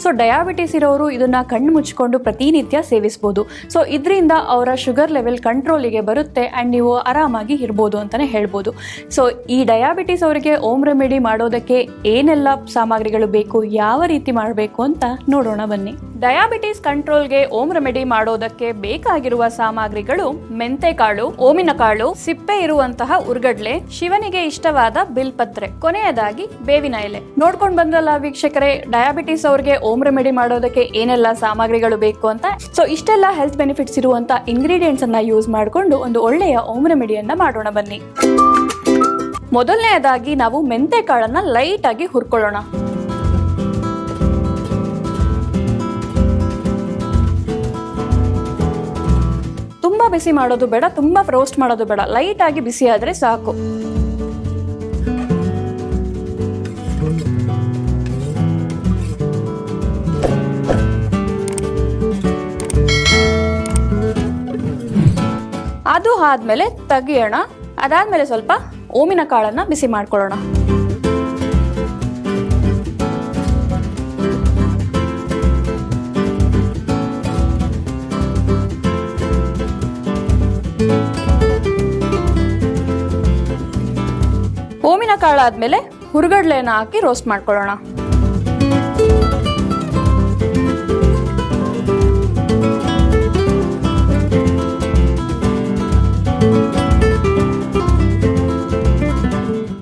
So diabetes ಇರೋರು ಇದನ್ನು ಕಣ್ಣು ಮುಚ್ಕೊಂಡು ಪ್ರತಿನಿತ್ಯ ಸೇವಿಸ್ಬೋದು. ಸೊ ಇದರಿಂದ ಅವರ ಶುಗರ್ ಲೆವೆಲ್ ಕಂಟ್ರೋಲಿಗೆ ಬರುತ್ತೆ ಆ್ಯಂಡ್ ನೀವು ಆರಾಮಾಗಿ ಇರ್ಬೋದು ಅಂತಲೇ ಹೇಳ್ಬೋದು. ಸೊ ಈ ಡಯಾಬಿಟಿಸ್ ಅವರಿಗೆ ಓಮ್ ರೆಮಿಡಿ ಮಾಡೋದಕ್ಕೆ ಏನೆಲ್ಲ ಸಾಮಗ್ರಿಗಳು ಬೇಕು, ಯಾವ ರೀತಿ ಮಾಡಬೇಕು ಅಂತ ನೋಡೋಣ ಬನ್ನಿ. ಡಯಾಬಿಟಿಸ್ ಕಂಟ್ರೋಲ್ಗೆ ಓಮ್ ರೆಮಿಡಿ ಮಾಡೋದಕ್ಕೆ ಬೇಕಾಗಿರುವ ಸಾಮಗ್ರಿಗಳು ಮೆಂತೆಕಾಳು, ಓಮಿನ ಕಾಳು, ಸಿಪ್ಪೆ ಇರುವಂತಹ ಉರ್ಗಡ್ಲೆ, ಶಿವನಿಗೆ ಇಷ್ಟವಾದ ಬಿಲ್ಪತ್ರೆ, ಕೊನೆಯದಾಗಿ ಬೇವಿನ ಎಲೆ. ನೋಡ್ಕೊಂಡು ಬಂದ್ರಲ್ಲ ವೀಕ್ಷಕರೇ, ಡಯಾಬಿಟಿಸ್ ಅವ್ರಿಗೆ ಓಮ್ ರೆಮಿಡಿ ಮಾಡೋದಕ್ಕೆ ಏನೆಲ್ಲ ಸಾಮಗ್ರಿಗಳು ಬೇಕು ಅಂತ. ಸೊ ಇಷ್ಟೆಲ್ಲ ಹೆಲ್ತ್ ಬೆನಿಫಿಟ್ಸ್ ಇರುವಂತ ಇಂಗ್ರೀಡಿಯೆಂಟ್ಸ್ ಅನ್ನ ಯೂಸ್ ಮಾಡಿಕೊಂಡು ಒಂದು ಒಳ್ಳೆಯ ಓಮ್ ರೆಮಿಡಿಯನ್ನ ಮಾಡೋಣ ಬನ್ನಿ. ಮೊದಲನೆಯದಾಗಿ ನಾವು ಮೆಂತೆಕಾಳನ್ನ ಲೈಟ್ ಆಗಿ ಹುರ್ಕೊಳ್ಳೋಣ. ತುಂಬಾ ಬಿಸಿ ಮಾಡೋದು ಬೇಡ, ತುಂಬಾ ರೋಸ್ಟ್ ಮಾಡೋದು ಬೇಡ, ಲೈಟ್ ಆಗಿ ಬಿಸಿ ಆದ್ರೆ ಸಾಕು. ಅದು ಆದ್ಮೇಲೆ ತೆಗಿಯೋಣ. ಅದಾದ್ಮೇಲೆ ಸ್ವಲ್ಪ ಓಮಿನ ಕಾಳನ್ನ ಬಿಸಿ ಮಾಡ್ಕೊಳ್ಳೋಣ. ಓಮಿನ ಕಾಳಾದ್ಮೇಲೆ ಹುರ್ಗಡ್ಲೆನ ಹಾಕಿ ರೋಸ್ಟ್ ಮಾಡ್ಕೊಳ್ಳೋಣ.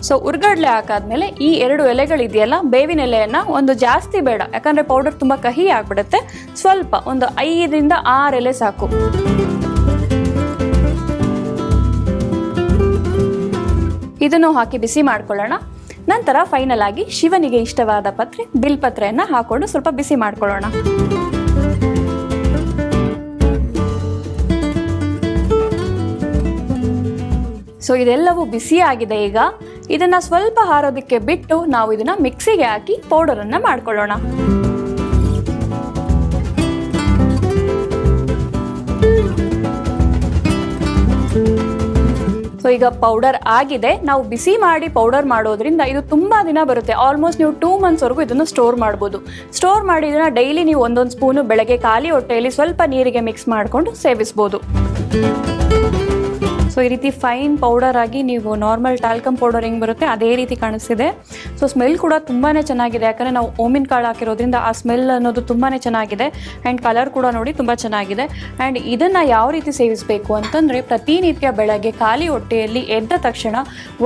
ಸೊ ಉರ್ಗಡ್ಲೆ ಹಾಕಾದ್ಮೇಲೆ ಈ 2 ಎಲೆಗಳಿದೆಯಲ್ಲ, ಬೇವಿನ ಎಲೆಯನ್ನ ಒಂದು ಜಾಸ್ತಿ ಬೇಡ, ಯಾಕಂದ್ರೆ ಪೌಡರ್ ತುಂಬಾ ಕಹಿ ಆಗ್ಬಿಡುತ್ತೆ. ಸ್ವಲ್ಪ ಒಂದು 5 ರಿಂದ 6 ಎಲೆ ಸಾಕು. ಇದನ್ನು ಹಾಕಿ ಬಿಸಿ ಮಾಡ್ಕೊಳ್ಳೋಣ. ನಂತರ ಫೈನಲ್ ಆಗಿ ಶಿವನಿಗೆ ಇಷ್ಟವಾದ ಪತ್ರೆ, ಬಿಲ್ಪತ್ರೆಯನ್ನ ಹಾಕೊಂಡು ಸ್ವಲ್ಪ ಬಿಸಿ ಮಾಡ್ಕೊಳ್ಳೋಣ. ಸೊ ಇದೆಲ್ಲವೂ ಬಿಸಿ ಆಗಿದೆ. ಈಗ ಇದನ್ನ ಸ್ವಲ್ಪ ಹಾರೋದಕ್ಕೆ ಬಿಟ್ಟು ನಾವು ಇದನ್ನ ಮಿಕ್ಸಿಗೆ ಹಾಕಿ ಪೌಡರ್ ಅನ್ನ ಮಾಡ್ಕೊಳ್ಳೋಣ. ಸೊ ಈಗ ಪೌಡರ್ ಆಗಿದೆ. ನಾವು ಬಿಸಿ ಮಾಡಿ ಪೌಡರ್ ಮಾಡೋದ್ರಿಂದ ಇದು ತುಂಬಾ ದಿನ ಬರುತ್ತೆ. ಆಲ್ಮೋಸ್ಟ್ ನೀವು 2 months ವರೆಗೂ ಇದನ್ನು ಸ್ಟೋರ್ ಮಾಡ್ಬೋದು. ಸ್ಟೋರ್ ಮಾಡಿ ಇದನ್ನ ಡೈಲಿ ನೀವು 1 ಸ್ಪೂನು ಬೆಳಗ್ಗೆ ಖಾಲಿ ಹೊಟ್ಟೆಯಲ್ಲಿ ಸ್ವಲ್ಪ ನೀರಿಗೆ ಮಿಕ್ಸ್ ಮಾಡ್ಕೊಂಡು ಸೇವಿಸ್ಬೋದು. ಸೊ ಈ ರೀತಿ ಫೈನ್ ಪೌಡರ್ ಆಗಿ ನೀವು ನಾರ್ಮಲ್ ಟಾಲ್ಕಮ್ ಪೌಡರ್ ಹೆಂಗೆ ಬರುತ್ತೆ ಅದೇ ರೀತಿ ಕಾಣಿಸ್ತಿದೆ. ಸೊ ಸ್ಮೆಲ್ ಕೂಡ ತುಂಬಾ ಚೆನ್ನಾಗಿದೆ, ಯಾಕಂದರೆ ನಾವು ಓಮಿನ ಕಾಳು ಹಾಕಿರೋದ್ರಿಂದ ಆ ಸ್ಮೆಲ್ ಅನ್ನೋದು ತುಂಬಾ ಚೆನ್ನಾಗಿದೆ. ಆ್ಯಂಡ್ ಕಲರ್ ಕೂಡ ನೋಡಿ ತುಂಬ ಚೆನ್ನಾಗಿದೆ. ಆ್ಯಂಡ್ ಇದನ್ನು ಯಾವ ರೀತಿ ಸೇವಿಸಬೇಕು ಅಂತಂದರೆ, ಪ್ರತಿನಿತ್ಯ ಬೆಳಗ್ಗೆ ಖಾಲಿ ಹೊಟ್ಟೆಯಲ್ಲಿ ಎದ್ದ ತಕ್ಷಣ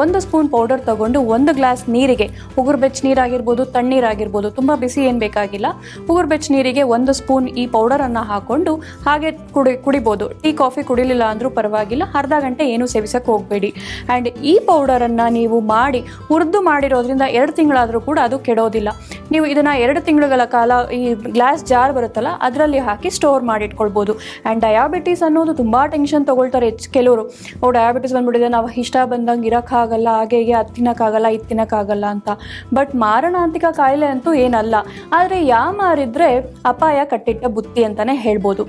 1 ಸ್ಪೂನ್ ಪೌಡರ್ ತೊಗೊಂಡು 1 ಗ್ಲಾಸ್ ನೀರಿಗೆ, ಉಗುರು ಬೆಚ್ಚ ನೀರಾಗಿರ್ಬೋದು, ತಣ್ಣೀರಾಗಿರ್ಬೋದು, ತುಂಬ ಬಿಸಿ ಏನು ಬೇಕಾಗಿಲ್ಲ, ಉಗುರು ಬೆಚ್ಚ ನೀರಿಗೆ 1 ಸ್ಪೂನ್ ಈ ಪೌಡರನ್ನು ಹಾಕ್ಕೊಂಡು ಹಾಗೆ ಕುಡಿಬೋದು. ಟೀ ಕಾಫಿ ಕುಡಿಲಿಲ್ಲ ಅಂದರೂ ಪರವಾಗಿಲ್ಲ, ಅರ್ಧ ಗಂಟೆ ಏನು ಸೇವಿಸಕ್ಕೆ ಹೋಗಬೇಡಿ. ಆ್ಯಂಡ್ ಈ ಪೌಡರನ್ನು ನೀವು ಮಾಡಿ ಹುರಿದು ಮಾಡಿರೋದ್ರಿಂದ 2 ತಿಂಗಳಾದರೂ ಕೂಡ ಅದು ಕೆಡೋದಿಲ್ಲ. ನೀವು ಇದನ್ನು 2 ತಿಂಗಳುಗಳ ಕಾಲ ಈ ಗ್ಲಾಸ್ ಜಾರ್ ಬರುತ್ತಲ್ಲ ಅದರಲ್ಲಿ ಹಾಕಿ ಸ್ಟೋರ್ ಮಾಡಿಟ್ಕೊಳ್ಬೋದು. ಆ್ಯಂಡ್ ಡಯಾಬಿಟೀಸ್ ಅನ್ನೋದು ತುಂಬ ಟೆನ್ಷನ್ ತೊಗೊಳ್ತಾರೆ ಕೆಲವರು. ಡಯಾಬಿಟೀಸ್ ಬಂದ್ಬಿಟ್ಟಿದೆ, ನಾವು ಇಷ್ಟ ಬಂದಂಗೆ ಇರೋಕ್ಕಾಗಲ್ಲ, ಹಾಗೆ ಅದು ತಿನ್ನೋಕ್ಕಾಗಲ್ಲ, ಇದು ತಿನ್ನೋಕ್ಕಾಗಲ್ಲ ಅಂತ. ಬಟ್ ಮಾರಣಾಂತಿಕ ಕಾಯಿಲೆ ಅಂತೂ ಏನಲ್ಲ, ಆದರೆ ಯಾಮಾರಿದ್ರೆ ಅಪಾಯ ಕಟ್ಟಿಟ್ಟ ಬುತ್ತಿ ಅಂತಲೇ ಹೇಳ್ಬೋದು.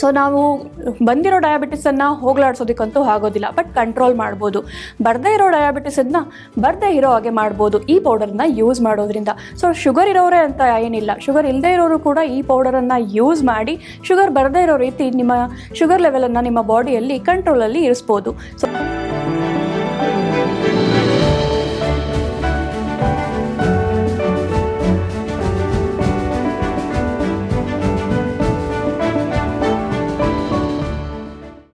ಸೊ ನಾವು ಬಂದಿರೋ ಡಯಾಬಿಟಿಸನ್ನು ಹೋಗಲಾಡಿಸೋದಕ್ಕಂತೂ ಆಗೋದಿಲ್ಲ, ಬಟ್ ಕಂಟ್ರೋಲ್ ಮಾಡ್ಬೋದು. ಬರದೇ ಇರೋ ಡಯಾಬಿಟಿಸನ್ನು ಬರದೇ ಇರೋ ಹಾಗೆ ಮಾಡ್ಬೋದು ಈ ಪೌಡರನ್ನ ಯೂಸ್ ಮಾಡೋದ್ರಿಂದ. ಸೊ ಶುಗರ್ ಇರೋರೇ ಅಂತ ಏನಿಲ್ಲ, ಶುಗರ್ ಇಲ್ಲದೇ ಇರೋರು ಕೂಡ ಈ ಪೌಡರನ್ನು ಯೂಸ್ ಮಾಡಿ ಶುಗರ್ ಬರದೇ ಇರೋ ರೀತಿ ನಿಮ್ಮ ಶುಗರ್ ಲೆವೆಲನ್ನು ನಿಮ್ಮ ಬಾಡಿಯಲ್ಲಿ ಕಂಟ್ರೋಲಲ್ಲಿ ಇರಿಸ್ಬೋದು. ಸೊ